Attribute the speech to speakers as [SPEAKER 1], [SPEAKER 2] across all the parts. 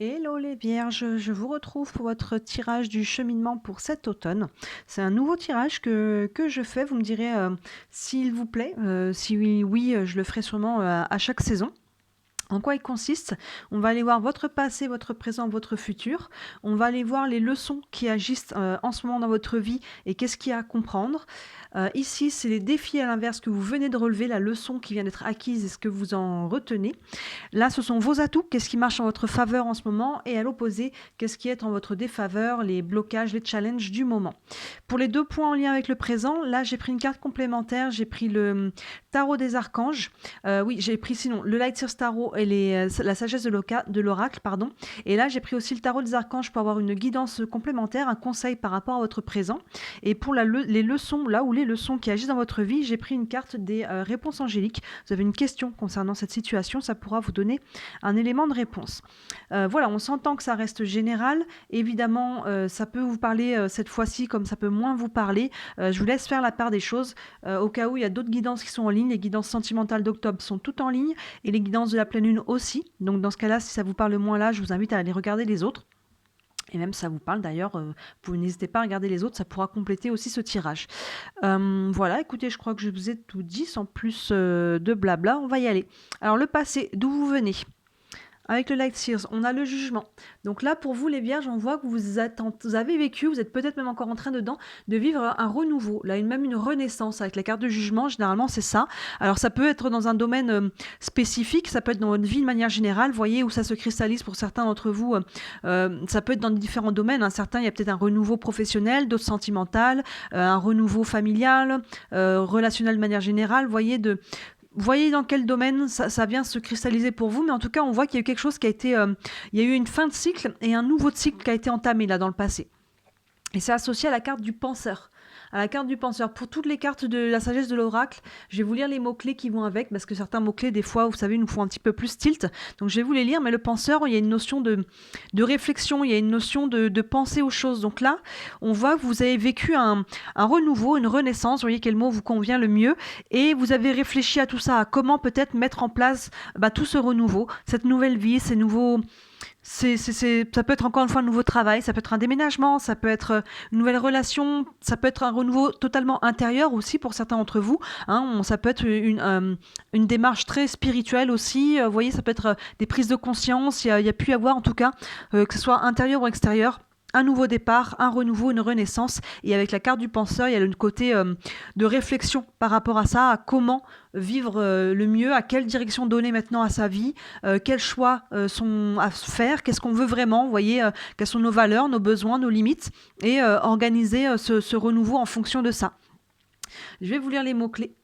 [SPEAKER 1] Hello les vierges, je vous retrouve pour votre tirage du cheminement pour cet automne. C'est un nouveau tirage que je fais, vous me direz s'il vous plaît. Si oui, oui, je le ferai sûrement à chaque saison. En quoi il consiste? On va aller voir votre passé, votre présent, votre futur. On va aller voir les leçons qui agissent en ce moment dans votre vie et qu'est-ce qu'il y a à comprendre. Ici, c'est les défis à l'inverse que vous venez de relever, la leçon qui vient d'être acquise et ce que vous en retenez. Là, ce sont vos atouts, qu'est-ce qui marche en votre faveur en ce moment, et à l'opposé, qu'est-ce qui est en votre défaveur, les blocages, les challenges du moment. Pour les 2 points en lien avec le présent, là, j'ai pris une carte complémentaire, j'ai pris le tarot des archanges. Oui, j'ai pris sinon le Light Seers Tarot et la sagesse de l'oracle, pardon. Et là, j'ai pris aussi le tarot des archanges pour avoir une guidance complémentaire, un conseil par rapport à votre présent. Et pour les leçons, là où les leçons qui agissent dans votre vie, j'ai pris une carte des réponses angéliques. Vous avez une question concernant cette situation, ça pourra vous donner un élément de réponse. Voilà, on s'entend que ça reste général. Évidemment, ça peut vous parler cette fois-ci comme ça peut moins vous parler. Je vous laisse faire la part des choses. Au cas où il y a d'autres guidances qui sont en ligne, les guidances sentimentales d'octobre sont toutes en ligne et les guidances de la pleine lune aussi. Donc dans ce cas-là, si ça vous parle moins là, je vous invite à aller regarder les autres. Et même ça vous parle d'ailleurs, vous n'hésitez pas à regarder les autres, ça pourra compléter aussi ce tirage. Voilà, écoutez, je crois que je vous ai tout dit, sans plus de blabla, on va y aller. Alors le passé, d'où vous venez? Avec le Light Seers, on a le jugement. Donc là, pour vous, les vierges, on voit que vous avez vécu, vous êtes peut-être même encore en train dedans, de vivre un renouveau, là, même une renaissance avec la carte de jugement. Généralement, c'est ça. Alors, ça peut être dans un domaine spécifique, ça peut être dans votre vie de manière générale. Vous voyez où ça se cristallise pour certains d'entre vous. Ça peut être dans différents domaines. Hein. Certains, il y a peut-être un renouveau professionnel, d'autres sentimental, un renouveau familial, relationnel de manière générale. Vous voyez dans quel domaine ça vient se cristalliser pour vous, mais en tout cas, on voit qu'il y a eu quelque chose qui a été... il y a eu une fin de cycle et un nouveau cycle qui a été entamé là dans le passé. Et c'est associé à la carte du penseur. À la carte du penseur. Pour toutes les cartes de la sagesse de l'oracle, je vais vous lire les mots-clés qui vont avec, parce que certains mots-clés, des fois, vous savez, nous font un petit peu plus tilt. Donc je vais vous les lire, mais le penseur, il y a une notion de réflexion, il y a une notion de penser aux choses. Donc là, on voit que vous avez vécu un renouveau, une renaissance, vous voyez quel mot vous convient le mieux, et vous avez réfléchi à tout ça, à comment peut-être mettre en place tout ce renouveau, cette nouvelle vie, ces nouveaux... ça peut être encore une fois un nouveau travail, ça peut être un déménagement, ça peut être une nouvelle relation, ça peut être un renouveau totalement intérieur aussi pour certains d'entre vous. Hein, ça peut être une démarche très spirituelle aussi. Vous voyez, ça peut être des prises de conscience. Il y a pu y avoir en tout cas, que ce soit intérieur ou extérieur, un nouveau départ, un renouveau, une renaissance. Et avec la carte du penseur, il y a le côté de réflexion par rapport à ça, à comment vivre le mieux, à quelle direction donner maintenant à sa vie, quels choix sont à faire, qu'est-ce qu'on veut vraiment, vous voyez, quelles sont nos valeurs, nos besoins, nos limites, et organiser ce renouveau en fonction de ça. Je vais vous lire les mots-clés.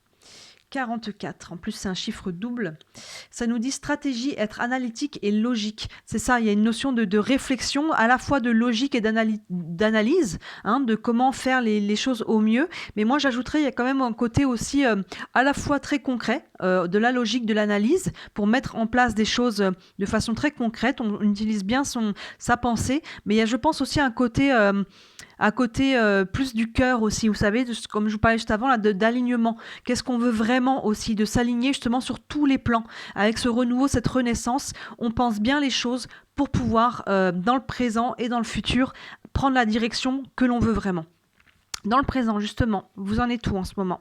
[SPEAKER 1] 44. En plus, c'est un chiffre double. Ça nous dit stratégie, être analytique et logique. C'est ça, il y a une notion de réflexion, à la fois de logique et d'analyse, hein, de comment faire les choses au mieux. Mais moi, j'ajouterais, il y a quand même un côté aussi à la fois très concret, de la logique, de l'analyse, pour mettre en place des choses de façon très concrète. On utilise bien sa pensée, mais il y a, je pense, aussi un côté... plus du cœur aussi, vous savez, comme je vous parlais juste avant, là, d'alignement. Qu'est-ce qu'on veut vraiment aussi, de s'aligner justement sur tous les plans. Avec ce renouveau, cette renaissance, on pense bien les choses pour pouvoir, dans le présent et dans le futur, prendre la direction que l'on veut vraiment. Dans le présent, justement, vous en êtes où en ce moment?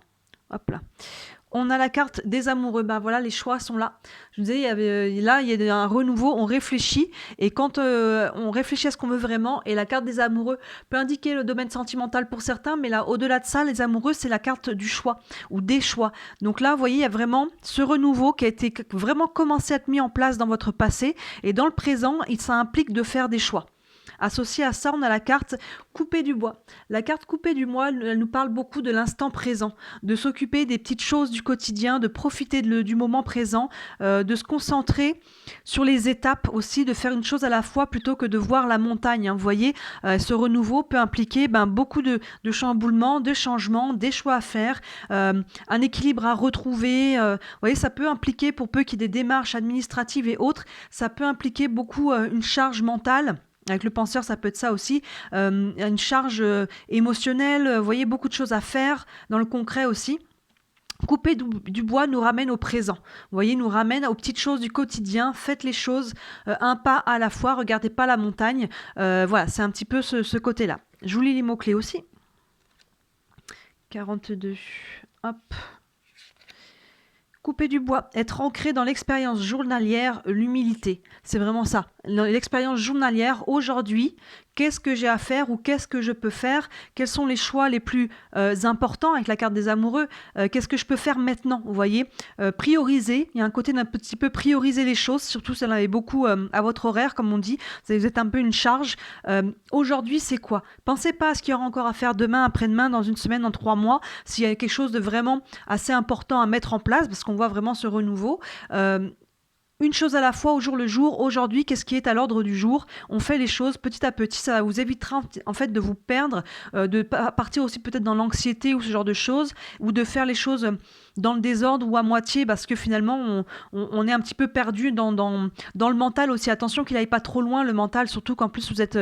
[SPEAKER 1] Hop là. On a la carte des amoureux. Ben voilà, les choix sont là. Je vous disais, il y a un renouveau, on réfléchit. Et quand on réfléchit à ce qu'on veut vraiment, et la carte des amoureux peut indiquer le domaine sentimental pour certains, mais là, au-delà de ça, les amoureux, c'est la carte du choix ou des choix. Donc là, vous voyez, il y a vraiment ce renouveau qui a été vraiment commencé à être mis en place dans votre passé. Et dans le présent, ça implique de faire des choix. Associé à ça, on a la carte coupée du bois. La carte coupée du bois, elle nous parle beaucoup de l'instant présent, de s'occuper des petites choses du quotidien, de profiter du moment présent, de se concentrer sur les étapes aussi, de faire une chose à la fois plutôt que de voir la montagne. Hein. Vous voyez, ce renouveau peut impliquer beaucoup de chamboulements, de changements, des choix à faire, un équilibre à retrouver. Vous voyez, ça peut impliquer, pour peu qu'il y ait des démarches administratives et autres, ça peut impliquer beaucoup une charge mentale. Avec le penseur, ça peut être ça aussi, une charge émotionnelle, vous voyez, beaucoup de choses à faire, dans le concret aussi. Couper du bois nous ramène au présent. Vous voyez, nous ramène aux petites choses du quotidien. Faites les choses un pas à la fois. Regardez pas la montagne. Voilà, c'est un petit peu ce côté-là. Je vous lis les mots-clés aussi. 42. Hop. Couper du bois, être ancré dans l'expérience journalière, l'humilité. C'est vraiment ça. L'expérience journalière, aujourd'hui, qu'est-ce que j'ai à faire ou qu'est-ce que je peux faire? Quels sont les choix les plus importants avec la carte des amoureux? Qu'est-ce que je peux faire maintenant? Vous voyez, prioriser. Il y a un côté d'un petit peu prioriser les choses, surtout si vous en avez beaucoup à votre horaire, comme on dit. Vous êtes un peu une charge. Aujourd'hui, c'est quoi? Pensez pas à ce qu'il y aura encore à faire demain, après-demain, dans une semaine, dans 3 mois. S'il y a quelque chose de vraiment assez important à mettre en place, parce qu'on voit vraiment ce renouveau. Une chose à la fois, au jour le jour. Aujourd'hui, qu'est-ce qui est à l'ordre du jour? On fait les choses petit à petit. Ça vous évitera en fait de vous perdre, de partir aussi peut-être dans l'anxiété ou ce genre de choses, ou de faire les choses dans le désordre ou à moitié, parce que finalement, on est un petit peu perdu dans le mental aussi. Attention qu'il n'aille pas trop loin, le mental, surtout qu'en plus vous êtes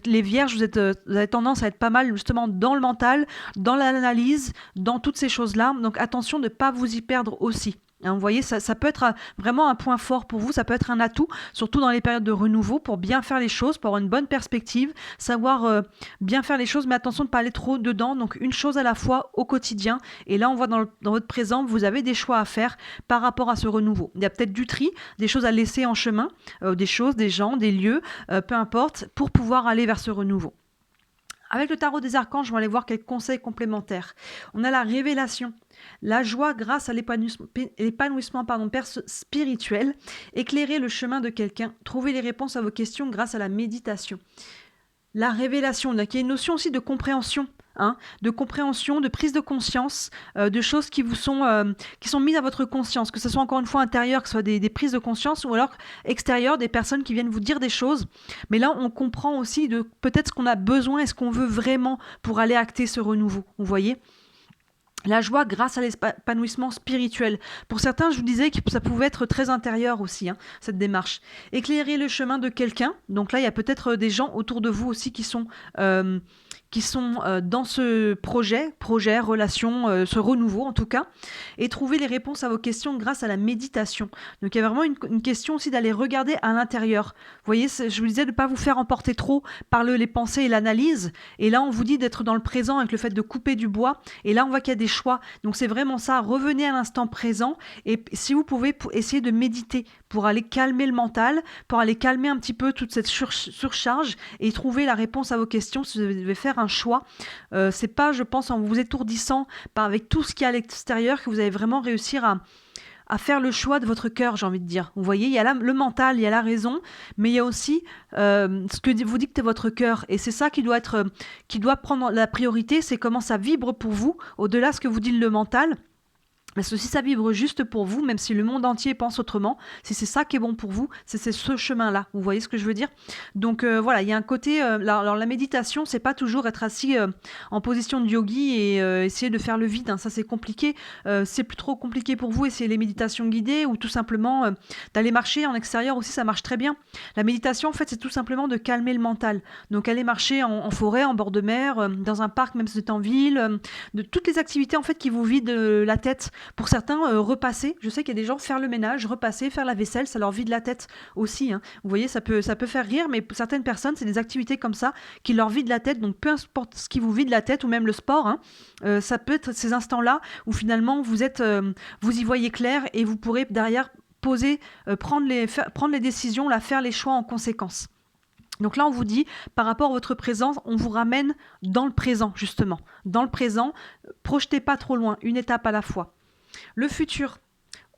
[SPEAKER 1] les vierges, vous avez tendance à être pas mal justement dans le mental, dans l'analyse, dans toutes ces choses-là. Donc attention de ne pas vous y perdre aussi. Vous voyez, ça peut être vraiment un point fort pour vous, ça peut être un atout, surtout dans les périodes de renouveau, pour bien faire les choses, pour avoir une bonne perspective, savoir bien faire les choses, mais attention de ne pas aller trop dedans. Donc une chose à la fois au quotidien. Et là, on voit dans votre présent, vous avez des choix à faire par rapport à ce renouveau. Il y a peut-être du tri, des choses à laisser en chemin, des choses, des gens, des lieux, peu importe, pour pouvoir aller vers ce renouveau. Avec le tarot des archanges, on va aller voir quelques conseils complémentaires. On a la révélation, la joie grâce à l'épanouissement spirituel, éclairer le chemin de quelqu'un, trouver les réponses à vos questions grâce à la méditation. La révélation, donc il y a une notion aussi de compréhension. De compréhension, de prise de conscience, de choses qui sont mises à votre conscience, que ce soit encore une fois intérieure, que ce soit des prises de conscience, ou alors extérieures, des personnes qui viennent vous dire des choses. Mais là, on comprend aussi de peut-être ce qu'on a besoin et ce qu'on veut vraiment pour aller acter ce renouveau. Vous voyez ? La joie grâce à l'épanouissement spirituel. Pour certains, je vous disais que ça pouvait être très intérieur aussi, cette démarche. Éclairer le chemin de quelqu'un. Donc là, il y a peut-être des gens autour de vous aussi qui sont dans ce projet, relation, ce renouveau en tout cas, et trouver les réponses à vos questions grâce à la méditation. Donc il y a vraiment une question aussi d'aller regarder à l'intérieur. Vous voyez, je vous disais de ne pas vous faire emporter trop par les pensées et l'analyse, et là on vous dit d'être dans le présent avec le fait de couper du bois, et là on voit qu'il y a des choix. Donc c'est vraiment ça, revenez à l'instant présent, et si vous pouvez essayer de méditer pour aller calmer le mental, pour aller calmer un petit peu toute cette surcharge et trouver la réponse à vos questions si vous devez faire un choix. C'est pas, je pense, en vous étourdissant avec tout ce qu'il y a à l'extérieur que vous allez vraiment réussir à faire le choix de votre cœur, j'ai envie de dire. Vous voyez, il y a le mental, il y a la raison, mais il y a aussi ce que vous dicte votre cœur. Et c'est ça qui doit prendre la priorité, c'est comment ça vibre pour vous, au-delà de ce que vous dit le mental. Parce que si ça vibre juste pour vous, même si le monde entier pense autrement, si c'est ça qui est bon pour vous, c'est ce chemin-là. Vous voyez ce que je veux dire? Donc voilà, il y a un côté... alors la méditation, c'est pas toujours être assis en position de yogi et essayer de faire le vide. Ça, c'est compliqué. C'est plus trop compliqué pour vous. Essayez les méditations guidées ou tout simplement d'aller marcher en extérieur aussi, ça marche très bien. La méditation, en fait, c'est tout simplement de calmer le mental. Donc aller marcher en forêt, en bord de mer, dans un parc, même si vous êtes en ville, de toutes les activités en fait qui vous vident la tête. Pour certains, repasser, je sais qu'il y a des gens, faire le ménage, repasser, faire la vaisselle, ça leur vide la tête aussi. Vous voyez, ça peut faire rire, mais pour certaines personnes, c'est des activités comme ça qui leur vident la tête. Donc peu importe ce qui vous vide la tête, ou même le sport, ça peut être ces instants-là où finalement vous y voyez clair et vous pourrez derrière poser, prendre les décisions, faire les choix en conséquence. Donc là, on vous dit, par rapport à votre présence, on vous ramène dans le présent, justement. Dans le présent, projetez pas trop loin, une étape à la fois. Le futur,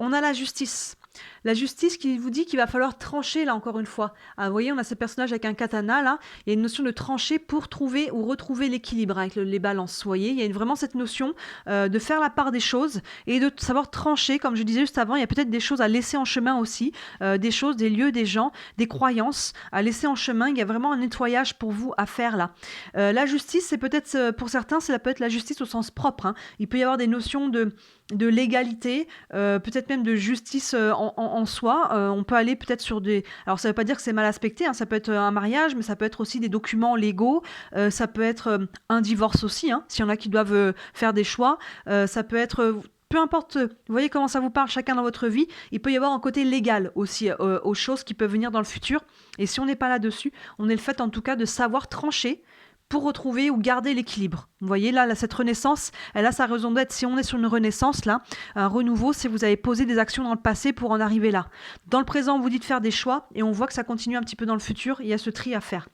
[SPEAKER 1] on a la justice. La justice qui vous dit qu'il va falloir trancher, là, encore une fois. Vous voyez, on a ce personnage avec un katana, là. Il y a une notion de trancher pour trouver ou retrouver l'équilibre avec les balances. Vous voyez, il y a vraiment cette notion de faire la part des choses et de savoir trancher. Comme je disais juste avant, il y a peut-être des choses à laisser en chemin aussi. Des choses, des lieux, des gens, des croyances à laisser en chemin. Il y a vraiment un nettoyage pour vous à faire, là. La justice, c'est peut-être, pour certains, ça peut être la justice au sens propre. Il peut y avoir des notions de légalité, peut-être même de justice en soi. On peut aller peut-être sur des... Alors ça ne veut pas dire que c'est mal aspecté, ça peut être un mariage, mais ça peut être aussi des documents légaux, ça peut être un divorce aussi, s'il y en a qui doivent faire des choix, ça peut être peu importe, vous voyez comment ça vous parle chacun dans votre vie, il peut y avoir un côté légal aussi aux choses qui peuvent venir dans le futur. Et si on n'est pas là-dessus, on est le fait en tout cas de savoir trancher pour retrouver ou garder l'équilibre. Vous voyez là, cette renaissance, elle a sa raison d'être. Si on est sur une renaissance là, un renouveau, c'est vous avez posé des actions dans le passé pour en arriver là. Dans le présent, on vous dit de faire des choix et on voit que ça continue un petit peu dans le futur. Il y a ce tri à faire.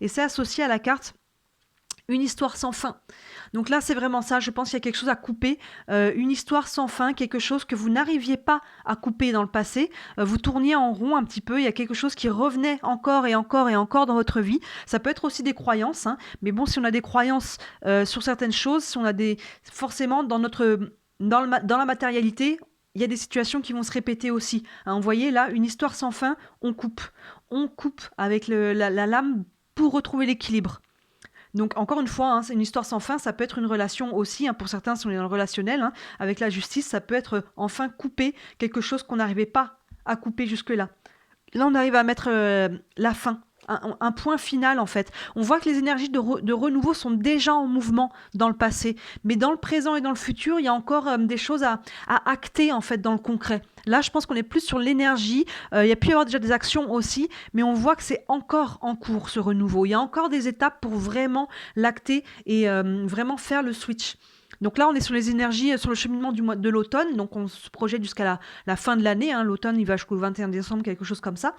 [SPEAKER 1] Et c'est associé à la carte une histoire sans fin. Donc là, c'est vraiment ça. Je pense qu'il y a quelque chose à couper. Une histoire sans fin, quelque chose que vous n'arriviez pas à couper dans le passé. Vous tourniez en rond un petit peu. Il y a quelque chose qui revenait encore et encore et encore dans votre vie. Ça peut être aussi des croyances. Mais bon, si on a des croyances sur certaines choses, si on a des... Forcément, dans la matérialité, il y a des situations qui vont se répéter aussi. Vous voyez, là, une histoire sans fin, on coupe. On coupe avec la lame pour retrouver l'équilibre. Donc encore une fois, c'est une histoire sans fin, ça peut être une relation aussi, pour certains si on est dans le relationnel, avec la justice, ça peut être enfin couper quelque chose qu'on n'arrivait pas à couper jusque-là. Là, on arrive à mettre la fin, un point final en fait. On voit que les énergies de renouveau sont déjà en mouvement dans le passé, mais dans le présent et dans le futur, il y a encore des choses à acter en fait dans le concret. Là, je pense qu'on est plus sur l'énergie. Il y a pu y avoir déjà des actions aussi, mais on voit que c'est encore en cours ce renouveau. Il y a encore des étapes pour vraiment l'acter et vraiment faire le switch. Donc là, on est sur les énergies, sur le cheminement de l'automne. Donc on se projette jusqu'à la fin de l'année. L'automne, il va jusqu'au 21 décembre, quelque chose comme ça.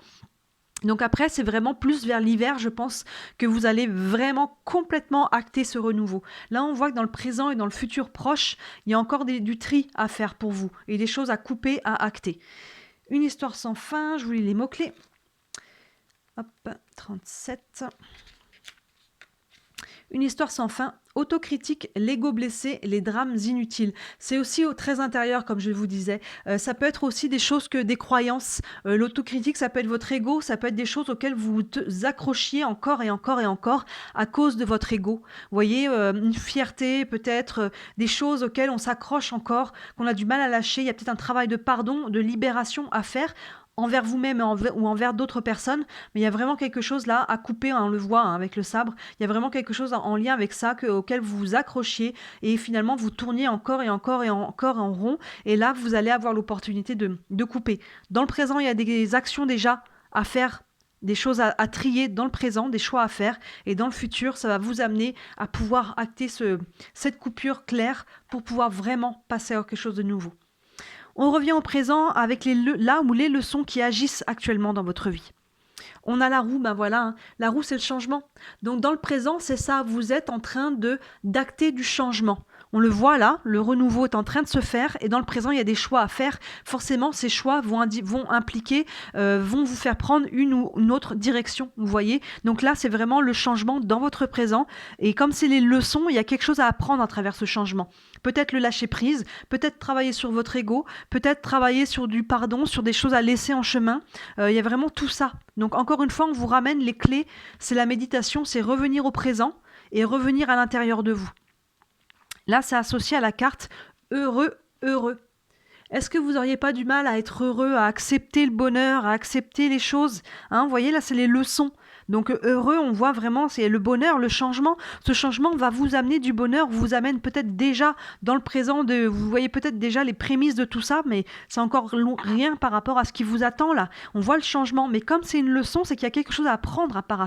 [SPEAKER 1] Donc après, c'est vraiment plus vers l'hiver, je pense, que vous allez vraiment complètement acter ce renouveau. Là, on voit que dans le présent et dans le futur proche, il y a encore du tri à faire pour vous et des choses à couper, à acter. Une histoire sans fin, je vous lis les mots-clés. Hop, 37. Une histoire sans fin, autocritique, l'ego blessé, les drames inutiles. C'est aussi très intérieur, comme je vous disais. Ça peut être aussi des choses que des croyances. L'autocritique, ça peut être votre ego, ça peut être des choses auxquelles vous vous accrochiez encore et encore et encore à cause de votre ego. Vous voyez, une fierté, peut-être des choses auxquelles on s'accroche encore, qu'on a du mal à lâcher. Il y a peut-être un travail de pardon, de libération à faire envers vous-même ou envers d'autres personnes, mais il y a vraiment quelque chose là à couper, on le voit avec le sabre, il y a vraiment quelque chose en lien avec ça auquel vous vous accrochiez et finalement vous tourniez encore et encore et encore en rond et là vous allez avoir l'opportunité de couper. Dans le présent, il y a des actions déjà à faire, des choses à trier dans le présent, des choix à faire et dans le futur, ça va vous amener à pouvoir acter cette coupure claire pour pouvoir vraiment passer à quelque chose de nouveau. On revient au présent avec les leçons qui agissent actuellement dans votre vie. On a la roue, la roue c'est le changement. Donc dans le présent, c'est ça, vous êtes en train d'acter du changement. On le voit là, le renouveau est en train de se faire et dans le présent, il y a des choix à faire. Forcément, ces choix vont impliquer, vont vous faire prendre une ou une autre direction, vous voyez. Donc là, c'est vraiment le changement dans votre présent et comme c'est les leçons, il y a quelque chose à apprendre à travers ce changement. Peut-être le lâcher prise, peut-être travailler sur votre ego, peut-être travailler sur du pardon, sur des choses à laisser en chemin. Il y a vraiment tout ça. Donc encore une fois, on vous ramène les clés, c'est la méditation, c'est revenir au présent et revenir à l'intérieur de vous. Là, c'est associé à la carte heureux, heureux. Est-ce que vous n'auriez pas du mal à être heureux, à accepter le bonheur, à accepter les choses, vous voyez, là, c'est les leçons. Donc heureux, on voit vraiment, c'est le bonheur, le changement. Ce changement va vous amener du bonheur, vous amène peut-être déjà dans le présent, vous voyez peut-être déjà les prémices de tout ça, mais c'est encore rien par rapport à ce qui vous attend là. On voit le changement, mais comme c'est une leçon, c'est qu'il y a quelque chose à apprendre par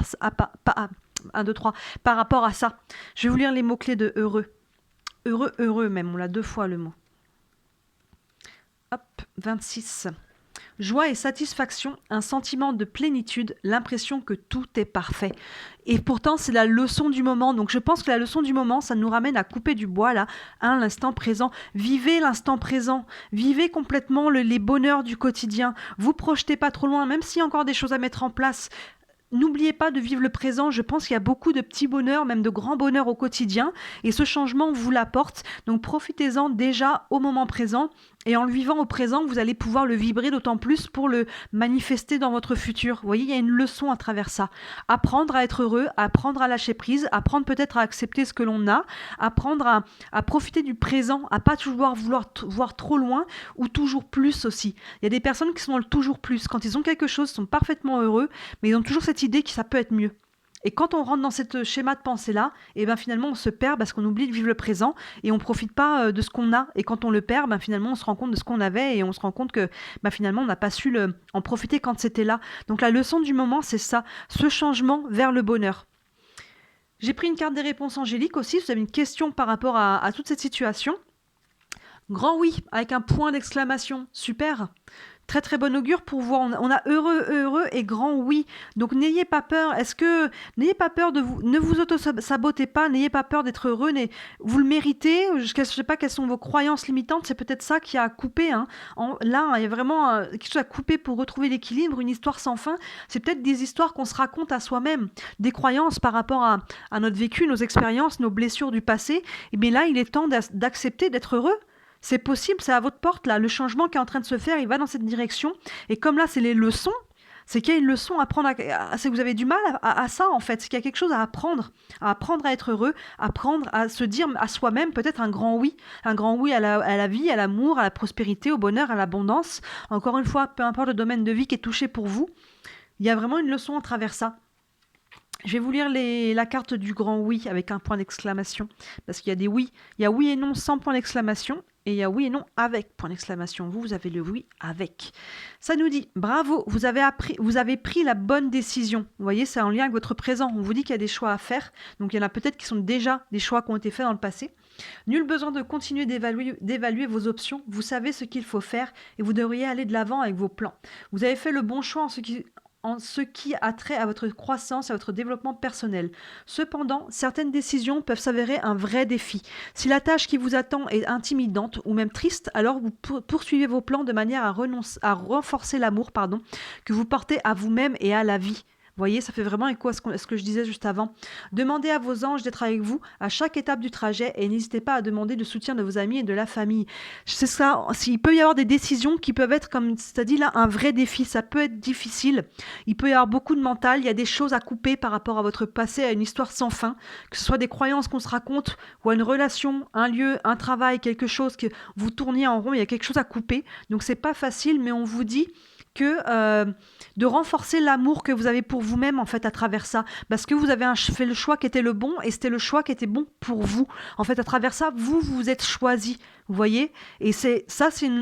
[SPEAKER 1] rapport à ça. Je vais vous lire les mots-clés de heureux. Heureux, heureux même, on l'a 2 fois le mot. Hop, 26. Joie et satisfaction, un sentiment de plénitude, l'impression que tout est parfait. Et pourtant, c'est la leçon du moment. Donc, je pense que la leçon du moment, ça nous ramène à couper du bois, là, l'instant présent. Vivez l'instant présent. Vivez complètement les bonheurs du quotidien. Vous projetez pas trop loin, même s'il y a encore des choses à mettre en place. N'oubliez pas de vivre le présent, je pense qu'il y a beaucoup de petits bonheurs, même de grands bonheurs au quotidien, et ce changement vous l'apporte, donc profitez-en déjà au moment présent, et en le vivant au présent, vous allez pouvoir le vibrer d'autant plus pour le manifester dans votre futur. Vous voyez, il y a une leçon à travers ça. Apprendre à être heureux, apprendre à lâcher prise, apprendre peut-être à accepter ce que l'on a, apprendre à profiter du présent, à pas toujours vouloir voir trop loin ou toujours plus aussi. Il y a des personnes qui sont dans le toujours plus. Quand ils ont quelque chose, ils sont parfaitement heureux, mais ils ont toujours cette idée que ça peut être mieux. Et quand on rentre dans ce schéma de pensée-là, et ben finalement on se perd parce qu'on oublie de vivre le présent et on profite pas de ce qu'on a. Et quand on le perd, ben finalement on se rend compte de ce qu'on avait et on se rend compte que ben finalement on n'a pas su en profiter quand c'était là. Donc la leçon du moment, c'est ça, ce changement vers le bonheur. J'ai pris une carte des réponses angéliques aussi, si vous avez une question par rapport à toute cette situation. Grand oui, avec un point d'exclamation, super. Très très bon augure pour voir. On a heureux et grand oui. Donc n'ayez pas peur. N'ayez pas peur de vous. Ne vous auto-sabotez pas. N'ayez pas peur d'être heureux. Vous le méritez. Je ne sais pas quelles sont vos croyances limitantes. C'est peut-être ça qui a coupé. Hein. Là, il y a vraiment quelque chose à couper pour retrouver l'équilibre. Une histoire sans fin. C'est peut-être des histoires qu'on se raconte à soi-même. Des croyances par rapport à notre vécu, nos expériences, nos blessures du passé. Et bien là, il est temps d'accepter d'être heureux. C'est possible, c'est à votre porte là. Le changement qui est en train de se faire, il va dans cette direction. Et comme là, c'est les leçons, c'est qu'il y a une leçon à prendre. C'est que vous avez du mal à ça en fait. C'est qu'il y a quelque chose à apprendre à être heureux, apprendre à se dire à soi-même peut-être un grand oui à la vie, à l'amour, à la prospérité, au bonheur, à l'abondance. Encore une fois, peu importe le domaine de vie qui est touché pour vous, il y a vraiment une leçon à travers ça. Je vais vous lire la carte du grand oui avec un point d'exclamation. Parce qu'il y a des oui. Il y a oui et non sans point d'exclamation. Et il y a oui et non avec point d'exclamation. Vous avez le oui avec. Ça nous dit, bravo, vous avez pris la bonne décision. Vous voyez, c'est en lien avec votre présent. On vous dit qu'il y a des choix à faire. Donc il y en a peut-être qui sont déjà des choix qui ont été faits dans le passé. Nul besoin de continuer d'évaluer vos options. Vous savez ce qu'il faut faire et vous devriez aller de l'avant avec vos plans. Vous avez fait le bon choix en ce qui a trait à votre croissance et à votre développement personnel. Cependant, certaines décisions peuvent s'avérer un vrai défi. Si la tâche qui vous attend est intimidante ou même triste, alors vous poursuivez vos plans de manière à renforcer l'amour que vous portez à vous-même et à la vie. Vous voyez, ça fait vraiment écho à ce que je disais juste avant. Demandez à vos anges d'être avec vous à chaque étape du trajet et n'hésitez pas à demander le soutien de vos amis et de la famille. C'est ça, il peut y avoir des décisions qui peuvent être, comme tu as dit là, un vrai défi. Ça peut être difficile. Il peut y avoir beaucoup de mental. Il y a des choses à couper par rapport à votre passé, à une histoire sans fin. Que ce soit des croyances qu'on se raconte ou à une relation, un lieu, un travail, quelque chose que vous tourniez en rond. Il y a quelque chose à couper. Donc c'est pas facile, mais on vous dit que de renforcer l'amour que vous avez pour vous-même en fait à travers ça, parce que vous avez fait le choix qui était le bon et c'était le choix qui était bon pour vous. En fait, à travers ça, vous vous êtes choisi, vous voyez. Et c'est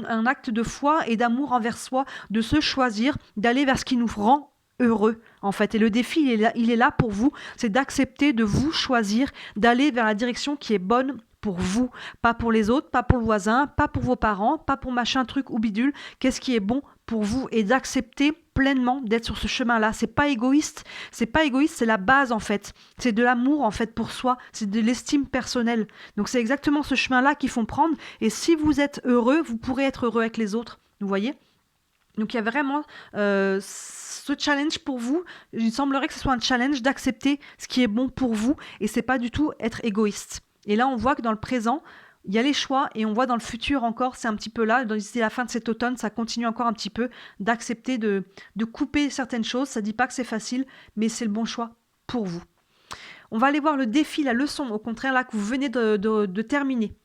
[SPEAKER 1] un acte de foi et d'amour envers soi, de se choisir, d'aller vers ce qui nous rend heureux en fait. Et le défi il est là pour vous, c'est d'accepter de vous choisir, d'aller vers la direction qui est bonne pour vous, pas pour les autres, pas pour le voisin, pas pour vos parents, pas pour machin truc ou bidule. Qu'est-ce qui est bon pour vous et d'accepter pleinement d'être sur ce chemin-là. C'est pas égoïste, c'est la base en fait. C'est de l'amour en fait pour soi, c'est de l'estime personnelle. Donc c'est exactement ce chemin-là qu'il faut prendre et si vous êtes heureux, vous pourrez être heureux avec les autres. Vous voyez ? Donc il y a vraiment ce challenge pour vous. Il semblerait que ce soit un challenge d'accepter ce qui est bon pour vous et c'est pas du tout être égoïste. Et là on voit que dans le présent, il y a les choix et on voit dans le futur encore, c'est un petit peu là, d'ici la fin de cet automne, ça continue encore un petit peu d'accepter de couper certaines choses. Ça ne dit pas que c'est facile, mais c'est le bon choix pour vous. On va aller voir le défi, la leçon, au contraire, là, que vous venez de terminer.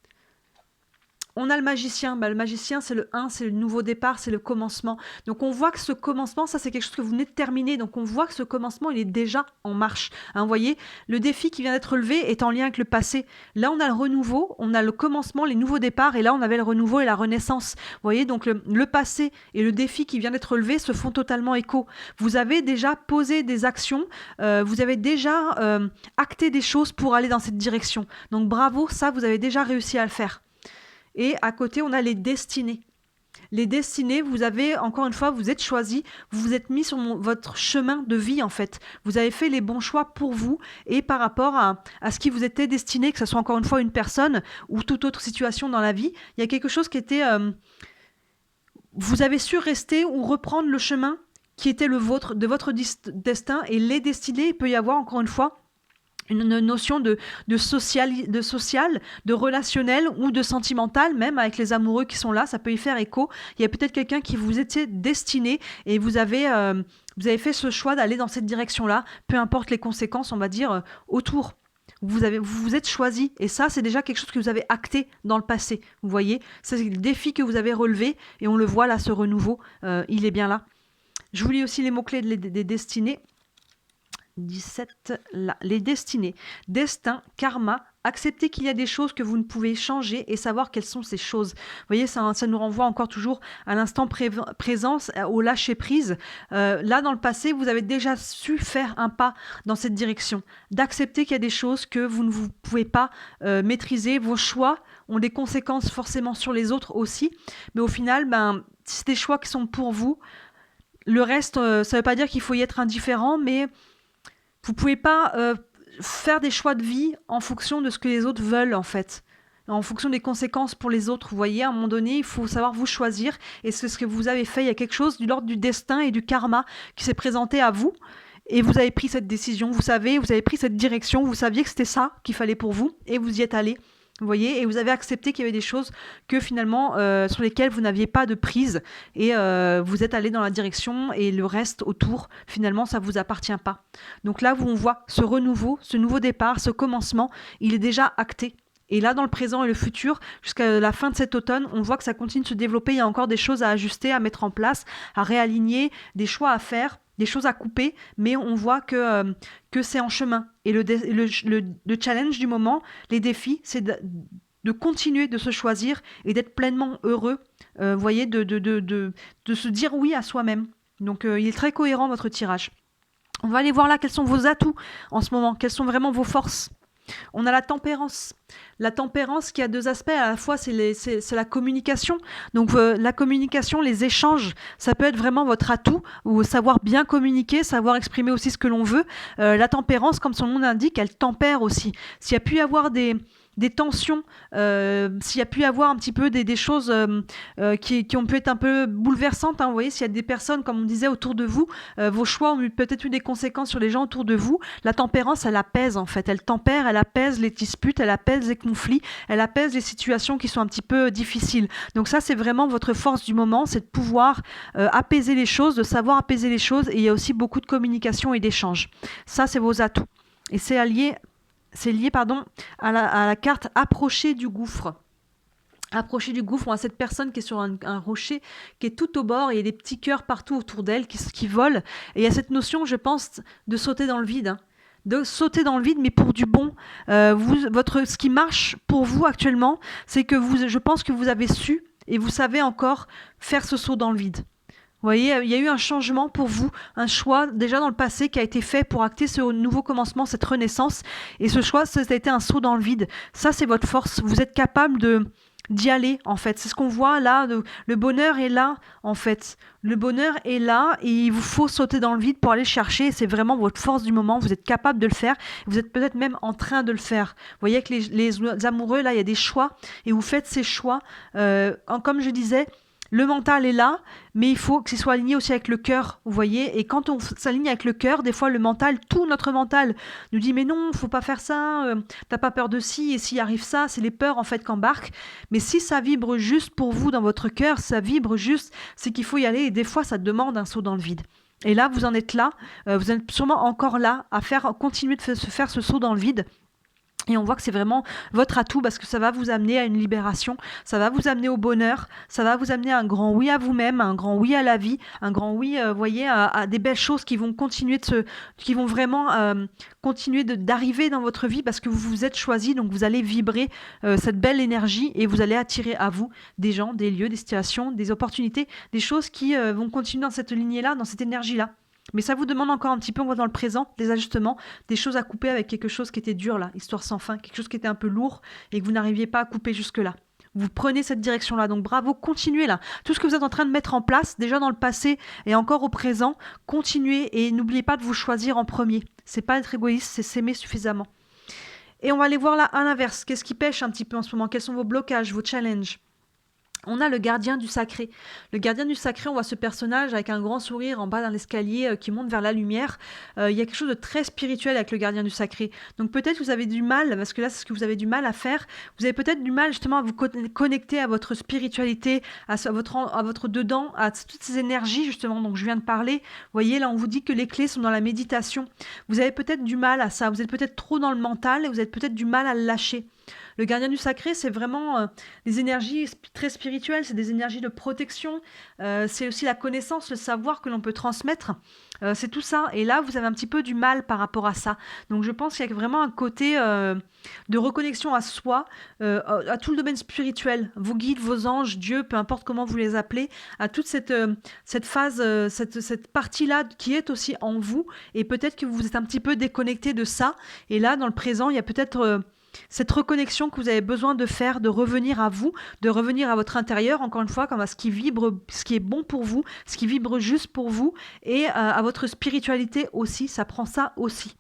[SPEAKER 1] On a le magicien. Le magicien, c'est le 1, c'est le nouveau départ, c'est le commencement. Donc, on voit que ce commencement, ça, c'est quelque chose que vous venez de terminer. Donc, on voit que ce commencement, il est déjà en marche. Vous voyez, le défi qui vient d'être relevé est en lien avec le passé. Là, on a le renouveau, on a le commencement, les nouveaux départs. Et là, on avait le renouveau et la renaissance. Vous voyez, donc le passé et le défi qui vient d'être relevé se font totalement écho. Vous avez déjà posé des actions, vous avez déjà acté des choses pour aller dans cette direction. Donc, bravo, ça, vous avez déjà réussi à le faire. Et à côté, on a les destinées. Les destinées, vous avez, encore une fois, vous êtes choisi, vous vous êtes mis sur votre chemin de vie, en fait. Vous avez fait les bons choix pour vous et par rapport à ce qui vous était destiné, que ce soit encore une fois une personne ou toute autre situation dans la vie. Il y a quelque chose qui était... vous avez su rester ou reprendre le chemin qui était le vôtre, de votre destin. Et les destinées, il peut y avoir, encore une fois, une notion de social, de relationnel ou de sentimental, même avec les amoureux qui sont là, ça peut y faire écho. Il y a peut-être quelqu'un qui vous était destiné et vous avez fait ce choix d'aller dans cette direction-là, peu importe les conséquences, on va dire, autour. Vous vous êtes choisi et ça, c'est déjà quelque chose que vous avez acté dans le passé. Vous voyez, c'est le défi que vous avez relevé et on le voit là, ce renouveau, il est bien là. Je vous lis aussi les mots-clés des destinées. 17 là, les destinées, destin, karma, accepter qu'il y a des choses que vous ne pouvez changer et savoir quelles sont ces choses. Vous voyez, ça nous renvoie encore toujours à l'instant présent, au lâcher prise. Là, dans le passé, vous avez déjà su faire un pas dans cette direction, d'accepter qu'il y a des choses que vous ne pouvez pas maîtriser. Vos choix ont des conséquences forcément sur les autres aussi, mais au final, c'est des choix qui sont pour vous. Le reste, ça ne veut pas dire qu'il faut y être indifférent, mais vous pouvez pas faire des choix de vie en fonction de ce que les autres veulent, en fait. En fonction des conséquences pour les autres. Vous voyez, à un moment donné, il faut savoir vous choisir. Et c'est ce que vous avez fait. Il y a quelque chose de l'ordre du destin et du karma qui s'est présenté à vous. Et vous avez pris cette décision. Vous avez pris cette direction. Vous saviez que c'était ça qu'il fallait pour vous. Et vous y êtes allé. Vous voyez, et vous avez accepté qu'il y avait des choses que finalement sur lesquelles vous n'aviez pas de prise et vous êtes allé dans la direction et le reste autour, finalement, ça vous appartient pas. Donc là, on voit ce renouveau, ce nouveau départ, ce commencement, il est déjà acté. Et là, dans le présent et le futur, jusqu'à la fin de cet automne, on voit que ça continue de se développer. Il y a encore des choses à ajuster, à mettre en place, à réaligner, des choix à faire, des choses à couper, mais on voit que c'est en chemin. Et le challenge du moment, les défis, c'est de continuer de se choisir et d'être pleinement heureux, vous voyez, de se dire oui à soi-même. Donc, il est très cohérent, votre tirage. On va aller voir là quels sont vos atouts en ce moment, quelles sont vraiment vos forces. On a la tempérance. La tempérance qui a deux aspects. À la fois, c'est la communication. Donc, la communication, les échanges, ça peut être vraiment votre atout, ou savoir bien communiquer, savoir exprimer aussi ce que l'on veut. La tempérance, comme son nom l'indique, elle tempère aussi. S'il y a pu y avoir des tensions, s'il y a pu y avoir un petit peu des choses qui ont pu être un peu bouleversantes, hein, vous voyez, s'il y a des personnes, comme on disait, autour de vous, vos choix ont peut-être eu des conséquences sur les gens autour de vous, la tempérance, elle apaise en fait, elle tempère, elle apaise les disputes, elle apaise les conflits, elle apaise les situations qui sont un petit peu difficiles. Donc ça, c'est vraiment votre force du moment, c'est de pouvoir apaiser les choses, de savoir apaiser les choses, et il y a aussi beaucoup de communication et d'échange. Ça, c'est vos atouts. Et c'est lié à la carte approcher du gouffre. Approcher du gouffre, on a cette personne qui est sur un rocher, qui est tout au bord, et il y a des petits cœurs partout autour d'elle qui volent. Et il y a cette notion, je pense, de sauter dans le vide. Hein. De sauter dans le vide, mais pour du bon. Ce qui marche pour vous actuellement, c'est que je pense que vous avez su, et vous savez encore, faire ce saut dans le vide. Vous voyez, il y a eu un changement pour vous, un choix déjà dans le passé qui a été fait pour acter ce nouveau commencement, cette renaissance. Et ce choix, ça a été un saut dans le vide. Ça, c'est votre force. Vous êtes capable d'y aller, en fait. C'est ce qu'on voit là. Le bonheur est là, en fait. Le bonheur est là et il vous faut sauter dans le vide pour aller chercher. C'est vraiment votre force du moment. Vous êtes capable de le faire. Vous êtes peut-être même en train de le faire. Vous voyez que les amoureux, là, il y a des choix et vous faites ces choix. Comme je disais, le mental est là, mais il faut que ce soit aligné aussi avec le cœur, vous voyez. Et quand on s'aligne avec le cœur, des fois le mental, tout notre mental nous dit mais non, faut pas faire ça, t'as pas peur de ci, et s'il arrive ça, c'est les peurs en fait qu'embarquent. Mais si ça vibre juste pour vous dans votre cœur, ça vibre juste, c'est qu'il faut y aller. Et des fois, ça demande un saut dans le vide. Et là, vous en êtes là, vous êtes sûrement encore là à continuer de faire ce saut dans le vide. Et on voit que c'est vraiment votre atout parce que ça va vous amener à une libération, ça va vous amener au bonheur, ça va vous amener à un grand oui à vous-même, un grand oui à la vie, un grand oui, voyez, à des belles choses qui vont continuer qui vont vraiment continuer d'arriver dans votre vie parce que vous vous êtes choisi, donc vous allez vibrer cette belle énergie et vous allez attirer à vous des gens, des lieux, des situations, des opportunités, des choses qui vont continuer dans cette lignée-là, dans cette énergie-là. Mais ça vous demande encore un petit peu, on voit dans le présent, des ajustements, des choses à couper avec quelque chose qui était dur là, histoire sans fin, quelque chose qui était un peu lourd et que vous n'arriviez pas à couper jusque-là. Vous prenez cette direction-là, donc bravo, continuez là. Tout ce que vous êtes en train de mettre en place, déjà dans le passé et encore au présent, continuez et n'oubliez pas de vous choisir en premier. C'est pas être égoïste, c'est s'aimer suffisamment. Et on va aller voir là à l'inverse, qu'est-ce qui pêche un petit peu en ce moment, quels sont vos blocages, vos challenges. On a le gardien du sacré. Le gardien du sacré, on voit ce personnage avec un grand sourire en bas d'un escalier qui monte vers la lumière. Il y a quelque chose de très spirituel avec le gardien du sacré. Donc peut-être vous avez du mal, parce que là c'est ce que vous avez du mal à faire, vous avez peut-être du mal justement à vous connecter à votre spiritualité, à votre dedans, à toutes ces énergies justement dont je viens de parler. Vous voyez, là on vous dit que les clés sont dans la méditation. Vous avez peut-être du mal à ça, vous êtes peut-être trop dans le mental et vous avez peut-être du mal à le lâcher. Le gardien du sacré, c'est vraiment des énergies très spirituelles, c'est des énergies de protection, c'est aussi la connaissance, le savoir que l'on peut transmettre. C'est tout ça. Et là, vous avez un petit peu du mal par rapport à ça. Donc, je pense qu'il y a vraiment un côté de reconnexion à soi, à tout le domaine spirituel, vos guides, vos anges, Dieu, peu importe comment vous les appelez, à toute cette phase, cette partie-là qui est aussi en vous. Et peut-être que vous êtes un petit peu déconnecté de ça. Et là, dans le présent, il y a peut-être cette reconnexion que vous avez besoin de faire, de revenir à vous, de revenir à votre intérieur, encore une fois, comme à ce qui vibre, ce qui est bon pour vous, ce qui vibre juste pour vous, et à votre spiritualité aussi, ça prend ça aussi.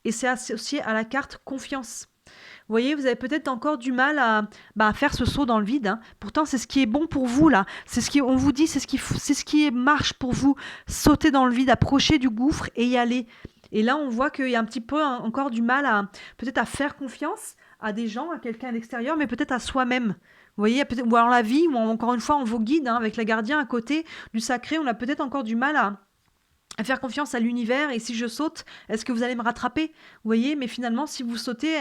[SPEAKER 1] Et c'est associé à la carte confiance. Vous voyez, vous avez peut-être encore du mal à faire ce saut dans le vide, hein. Pourtant, c'est ce qui est bon pour vous, là. C'est ce qui, on vous dit, c'est ce qui marche pour vous. Sauter dans le vide, approcher du gouffre et y aller. Et là, on voit qu'il y a un petit peu encore du mal peut-être à faire confiance à des gens, à quelqu'un à l'extérieur, mais peut-être à soi-même. Vous voyez, ou alors la vie, ou encore une fois, on vous guide, hein, avec la gardien à côté du sacré, on a peut-être encore du mal à faire confiance à l'univers, et si je saute, est-ce que vous allez me rattraper? Vous voyez, mais finalement, si vous sautez,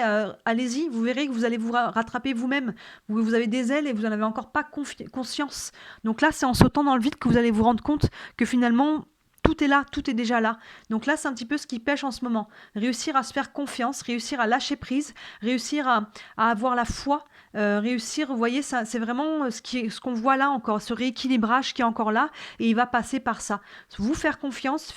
[SPEAKER 1] allez-y, vous verrez que vous allez vous rattraper vous-même. Vous avez des ailes et vous n'en avez encore pas conscience. Donc là, c'est en sautant dans le vide que vous allez vous rendre compte que finalement, tout est là, tout est déjà là. Donc là, c'est un petit peu ce qui pêche en ce moment. Réussir à se faire confiance, réussir à lâcher prise, réussir à avoir la foi, réussir, vous voyez, ça, c'est vraiment ce qu'on voit là encore, ce rééquilibrage qui est encore là, et il va passer par ça. Vous faire confiance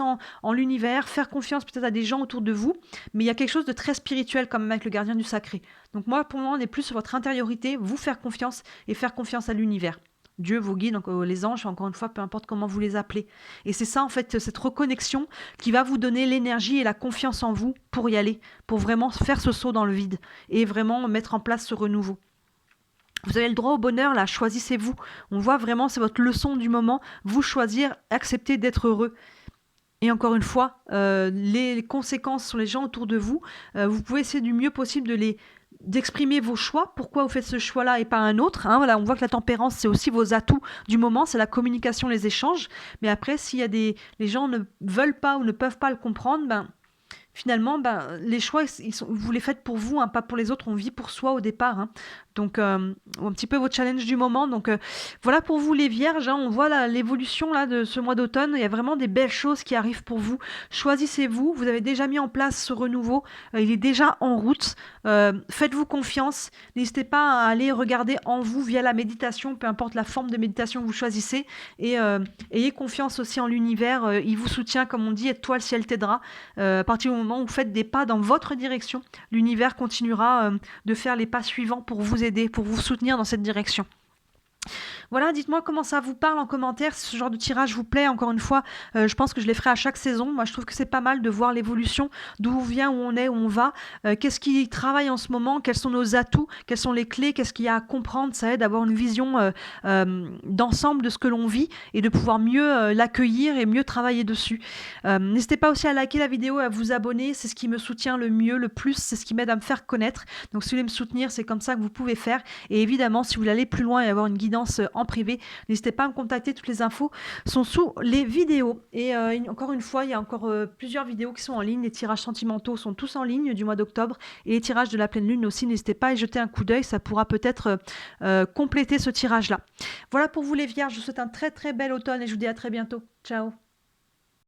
[SPEAKER 1] en l'univers, faire confiance peut-être à des gens autour de vous, mais il y a quelque chose de très spirituel quand même avec le gardien du sacré. Donc moi, pour le moment, on est plus sur votre intériorité, vous faire confiance et faire confiance à l'univers. Dieu, vos guides, donc, les anges, encore une fois, peu importe comment vous les appelez. Et c'est ça, en fait, cette reconnexion qui va vous donner l'énergie et la confiance en vous pour y aller, pour vraiment faire ce saut dans le vide et vraiment mettre en place ce renouveau. Vous avez le droit au bonheur, là, choisissez-vous. On voit vraiment, c'est votre leçon du moment, vous choisir, accepter d'être heureux. Et encore une fois, les conséquences sur les gens autour de vous, vous pouvez essayer du mieux possible d'exprimer vos choix, pourquoi vous faites ce choix-là et pas un autre, hein. Voilà, on voit que la tempérance, c'est aussi vos atouts du moment, c'est la communication, les échanges. Mais après, s'il y a les gens ne veulent pas ou ne peuvent pas le comprendre, finalement, les choix, vous les faites pour vous, hein, pas pour les autres. On vit pour soi au départ, hein. Donc, un petit peu votre challenge du moment. Donc, voilà pour vous les vierges, hein. On voit l'évolution là, de ce mois d'automne. Il y a vraiment des belles choses qui arrivent pour vous. Choisissez-vous. Vous avez déjà mis en place ce renouveau. Il est déjà en route. Faites-vous confiance. N'hésitez pas à aller regarder en vous via la méditation, peu importe la forme de méditation que vous choisissez. Et ayez confiance aussi en l'univers. Il vous soutient, comme on dit, et toi, le ciel t'aidera. À partir du moment où vous faites des pas dans votre direction, l'univers continuera de faire les pas suivants pour vous aider, pour vous soutenir dans cette direction. Voilà, dites-moi comment ça vous parle en commentaire, si ce genre de tirage vous plaît. Encore une fois, je pense que je les ferai à chaque saison. Moi, je trouve que c'est pas mal de voir l'évolution, d'où on vient, où on est, où on va, qu'est-ce qui travaille en ce moment, quels sont nos atouts, quelles sont les clés, qu'est-ce qu'il y a à comprendre. Ça aide à avoir une vision d'ensemble de ce que l'on vit et de pouvoir mieux l'accueillir et mieux travailler dessus. N'hésitez pas aussi à liker la vidéo, à vous abonner, c'est ce qui me soutient le mieux, le plus, c'est ce qui m'aide à me faire connaître. Donc si vous voulez me soutenir, c'est comme ça que vous pouvez faire. Et évidemment, si vous voulez aller plus loin et avoir une guidance en privé, n'hésitez pas à me contacter, toutes les infos sont sous les vidéos. Et encore une fois, il y a encore plusieurs vidéos qui sont en ligne, les tirages sentimentaux sont tous en ligne du mois d'octobre, et les tirages de la pleine lune aussi, n'hésitez pas à y jeter un coup d'œil, ça pourra peut-être compléter ce tirage-là. Voilà pour vous les vierges, je vous souhaite un très très bel automne et je vous dis à très bientôt. Ciao.